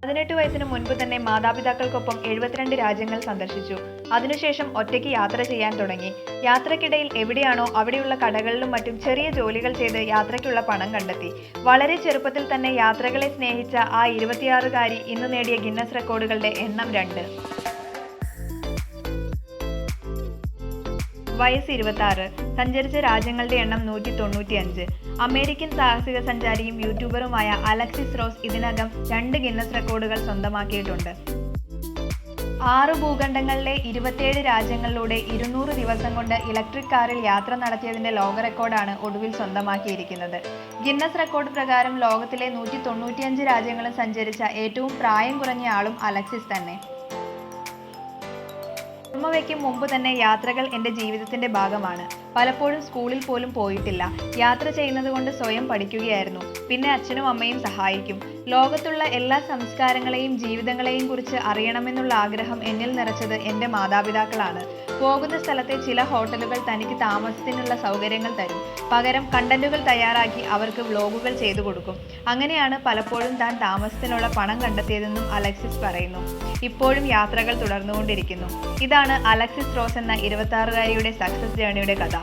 18 വയസ്സിന് മുൻപ് തന്നെ മാതാപിതാക്കൾക്കൊപ്പം 72 രാജ്യങ്ങൾ സന്ദർശിച്ചു. അതിനുശേഷം ഒറ്റയ്ക്ക് യാത്ര ചെയ്യാൻ തുടങ്ങി. യാത്രക്കിടയിൽ എവിടെയാണോ അവിടെയുള്ള കടകളിലും മറ്റും ചെറിയ ജോലികൾ ചെയ്ത് യാത്രയ്ക്കുള്ള പണം കണ്ടെത്തി. വളരെ ചെറുപ്പത്തിൽ തന്നെ യാത്രകളെ സ്നേഹിച്ച ആ 26-കാരി ഇന്ന് നേടിയ ഗിന്നസ് റെക്കോർഡുകളുടെ എണ്ണം 2. വയസ്സ് 26. സഞ്ചരിച്ച രാജ്യങ്ങളുടെ എണ്ണം 195. അമേരിക്കൻ സാഹസിക സഞ്ചാരിയും യൂട്യൂബറുമായ അലക്സിസ് റോസ് ഇതിനകം 2 ഗിന്നസ് റെക്കോർഡുകൾ സ്വന്തമാക്കിയിട്ടുണ്ട്. 6 ഭൂഖണ്ഡങ്ങളിലെ 27 രാജ്യങ്ങളിലൂടെ 200 ദിവസം കൊണ്ട് ഇലക്ട്രിക് കാറിൽ യാത്ര നടത്തിയതിന്റെ ലോക റെക്കോർഡാണ് ഒടുവിൽ സ്വന്തമാക്കിയിരിക്കുന്നത്. ഗിന്നസ് റെക്കോർഡ് പ്രകാരം ലോകത്തിലെ 195 രാജ്യങ്ങളും സഞ്ചരിച്ച ഏറ്റവും പ്രായം കുറഞ്ഞ ആളും അലക്സിസ് തന്നെ. ഓർമ്മ വയ്ക്കും മുമ്പ് തന്നെ യാത്രകൾ എൻ്റെ ജീവിതത്തിൻ്റെ ഭാഗമാണ്. പലപ്പോഴും സ്കൂളിൽ പോലും പോയിട്ടില്ല. യാത്ര ചെയ്യുന്നത് കൊണ്ട് സ്വയം പഠിക്കുകയായിരുന്നു. പിന്നെ അച്ഛനും അമ്മയും സഹായിക്കും. ലോകത്തുള്ള എല്ലാ സംസ്കാരങ്ങളെയും ജീവിതങ്ങളെയും കുറിച്ച് അറിയണമെന്നുള്ള ആഗ്രഹം എന്നിൽ നിറച്ചത് എൻ്റെ മാതാപിതാക്കളാണ്. പോകുന്ന സ്ഥലത്തെ ചില ഹോട്ടലുകൾ തനിക്ക് താമസത്തിനുള്ള സൗകര്യങ്ങൾ തരും. പകരം കണ്ടന്റുകൾ തയ്യാറാക്കി അവർക്ക് വ്ലോഗുകൾ ചെയ്തു കൊടുക്കും. അങ്ങനെയാണ് പലപ്പോഴും താൻ താമസത്തിനുള്ള പണം കണ്ടെത്തിയതെന്നും അലക്സിസ് പറയുന്നു. ഇപ്പോഴും യാത്രകൾ തുടർന്നുകൊണ്ടിരിക്കുന്നു. ഇതാണ് അലക്സിസ് റോസ് എന്ന 26-കാരിയുടെ സക്സസ് ജേണിയുടെ കഥ.